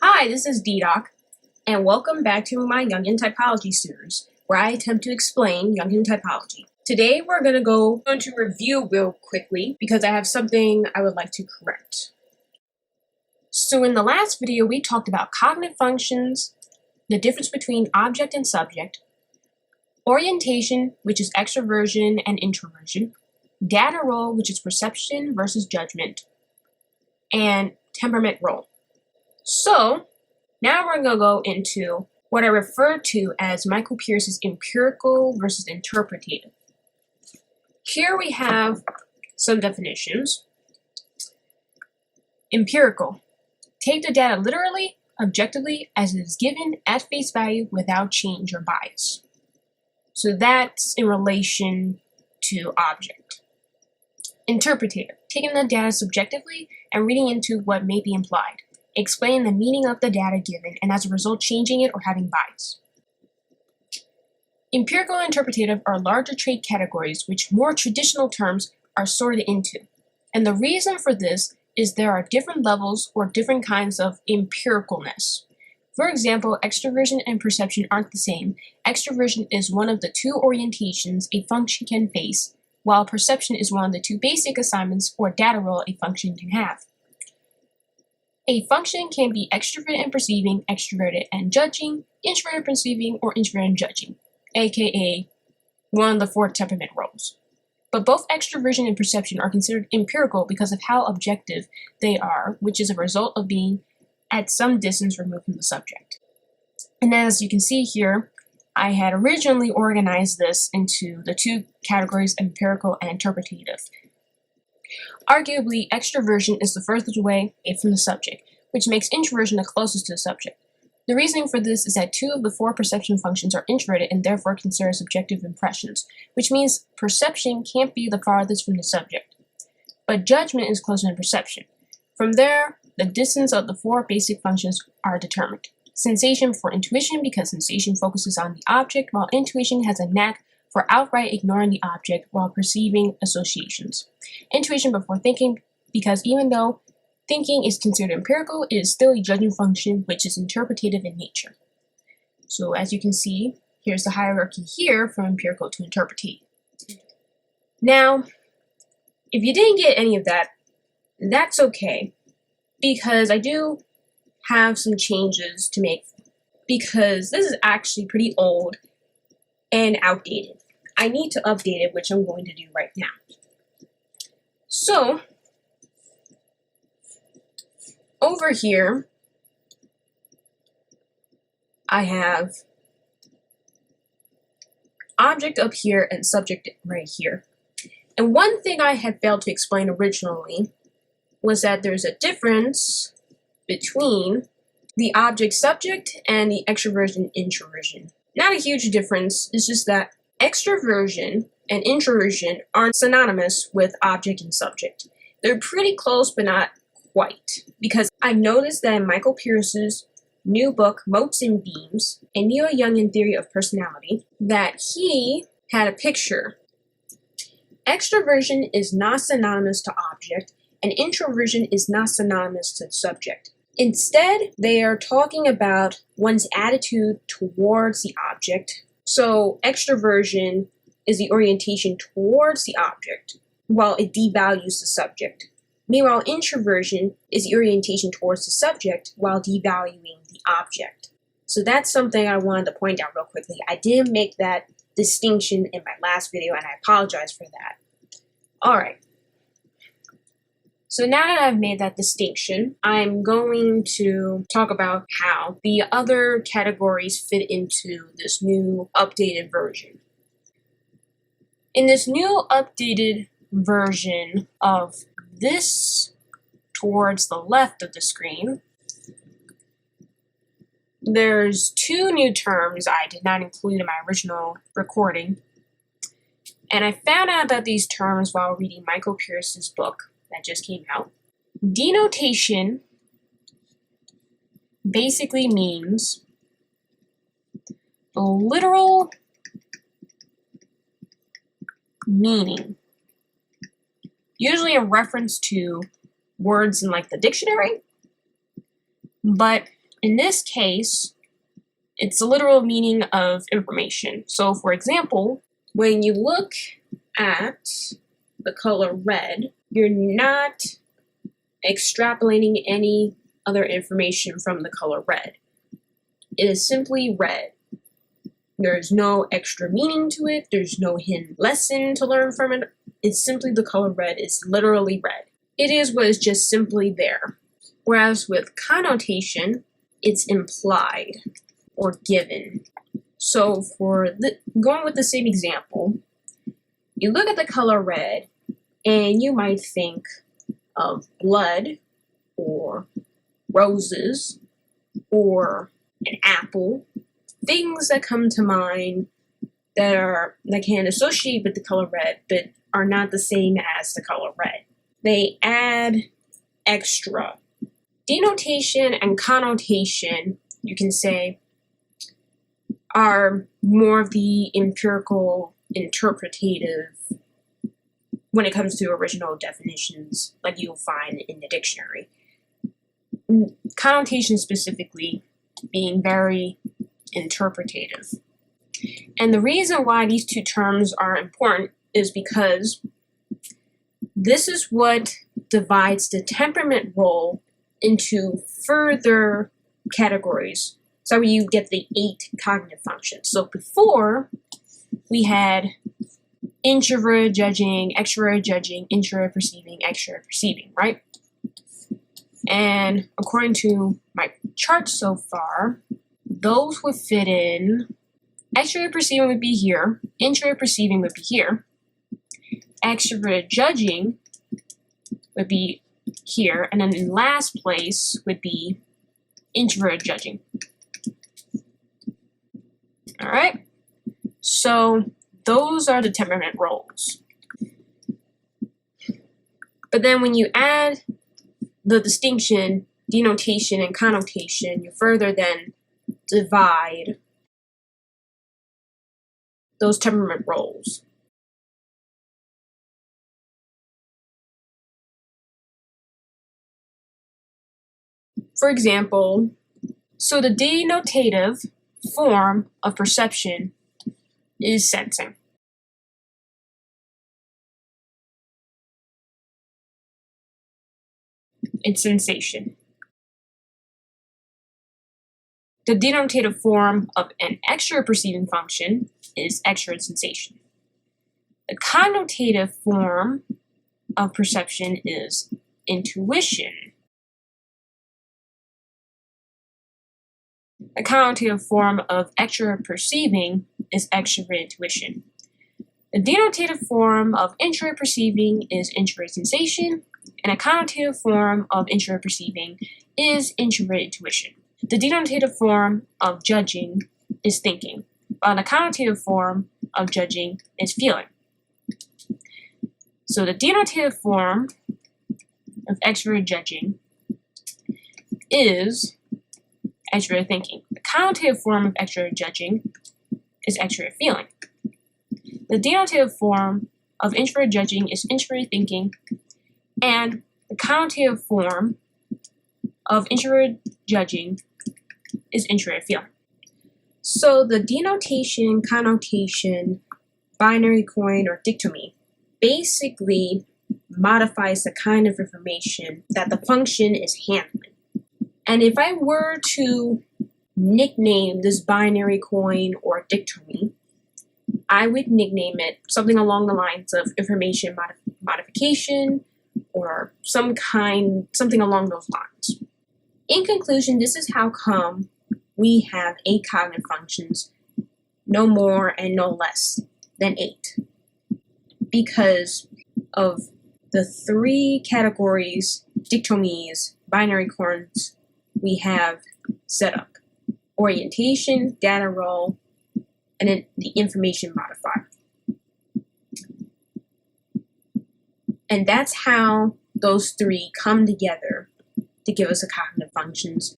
Hi, this is DDoc, and welcome back to my Jungian Typology series, where I attempt to explain Jungian Typology. Today we're going to go into review real quickly, because I have something I would like to correct. So in the last video, we talked about cognitive functions, the difference between object and subject, orientation, which is extroversion and introversion, data role, which is perception versus judgment, and temperament role. So, now we're going to go into what I refer to as Michael Peirce's empirical versus interpretative. Here we have some definitions. Empirical. Take the data literally, objectively, as it is given at face value without change or bias. So that's in relation to object. Interpretative. Taking the data subjectively and reading into what may be implied. Explain the meaning of the data given, and as a result changing it or having bias. Empirical and interpretative are larger trait categories which more traditional terms are sorted into. And the reason for this is there are different levels or different kinds of empiricalness. For example, extroversion and perception aren't the same. Extroversion is one of the two orientations a function can face, while perception is one of the two basic assignments or data role a function can have. A function can be extroverted and perceiving, extroverted and judging, introverted perceiving, or introverted and judging, aka one of the four temperament roles. But both extroversion and perception are considered empirical because of how objective they are, which is a result of being at some distance removed from the subject. And as you can see here, I had originally organized this into the two categories, empirical and interpretative. Arguably, extroversion is the furthest away from the subject, which makes introversion the closest to the subject. The reasoning for this is that two of the four perception functions are introverted and therefore consider subjective impressions, which means perception can't be the farthest from the subject. But judgment is closer to perception. From there, the distance of the four basic functions are determined. Sensation for intuition, because sensation focuses on the object, while intuition has a knack for outright ignoring the object while perceiving associations. Intuition before thinking, because even though thinking is considered empirical, it is still a judging function which is interpretative in nature. So as you can see, here's the hierarchy here from empirical to interpretative. Now, if you didn't get any of that, that's okay, because I do have some changes to make, because this is actually pretty old and outdated. I need to update it, which I'm going to do right now. So, over here, I have object up here and subject right here. And one thing I had failed to explain originally was that there's a difference between the object subject and the extroversion introversion. Not a huge difference, it's just that extroversion and introversion aren't synonymous with object and subject. They're pretty close, but not quite. Because I've noticed that in Michael Peirce's new book, Motes and Beams, a Neo-Jungian Theory of Personality, that he had a picture. Extroversion is not synonymous to object, and introversion is not synonymous to subject. Instead, they are talking about one's attitude towards the object. So extroversion is the orientation towards the object, while it devalues the subject. Meanwhile, introversion is the orientation towards the subject while devaluing the object. So that's something I wanted to point out real quickly. I didn't make that distinction in my last video, and I apologize for that. Alright. So now that I've made that distinction, I'm going to talk about how the other categories fit into this new updated version. In this new updated version of this towards the left of the screen, there's two new terms I did not include in my original recording. And I found out about these terms while reading Michael Peirce's book that just came out. Denotation basically means the literal meaning, usually in reference to words in like the dictionary, but In this case, it's the literal meaning of information. So for example, when you look at the color red, you're not extrapolating any other information from the color red. It is simply red. There's no extra meaning to it. There's no hidden lesson to learn from it. It's simply the color red is literally red. It is what is just simply there. Whereas with connotation, it's implied or given. So for going with the same example, you look at the color red and you might think of blood or roses or an apple, things that come to mind that can associate with the color red but are not the same as the color red. They add extra. Denotation and connotation, you can say, are more of the empirical interpretative when it comes to original definitions like you'll find in the dictionary. Connotation specifically being very interpretative. And the reason why these two terms are important is because this is what divides the temperament role into further categories. So you get the 8 cognitive functions. So before, we had introvert judging, extrovert judging, introvert perceiving, extrovert perceiving, right? And according to my chart so far, those would fit in. Extrovert perceiving would be here, introvert perceiving would be here, extrovert judging would be here, and then in last place would be introvert judging. All right, so those are the temperament roles. But then when you add the distinction, denotation, and connotation, you further then divide those temperament roles. For example, so the denotative form of perception is sensing. It's sensation. The denotative form of an extrovert perceiving function is extrovert sensation. The connotative form of perception is intuition. The connotative form of extrovert perceiving is extrovert intuition. The denotative form of introvert perceiving is introvert sensation, and a connotative form of introvert perceiving is introvert intuition. The denotative form of judging is thinking, while the connotative form of judging is feeling. So the denotative form of extrovert judging is extrovert thinking. The connotative form of extrovert judging is extrovert feeling. The denotative form of introvert judging is introvert thinking, and the connotative form of introvert judging is introvert feeling. So the denotation, connotation, binary coin, or dichotomy basically modifies the kind of information that the function is handling. And if I were to nickname this binary coin or dichotomy, I would nickname it something along the lines of information modification or something along those lines. In conclusion, this is how come we have 8 cognitive functions, no more and no less than 8. Because of the 3 categories, dichotomies, binary coins, we have set up: orientation, data role, and then the information modifier. And that's how those 3 come together to give us the cognitive functions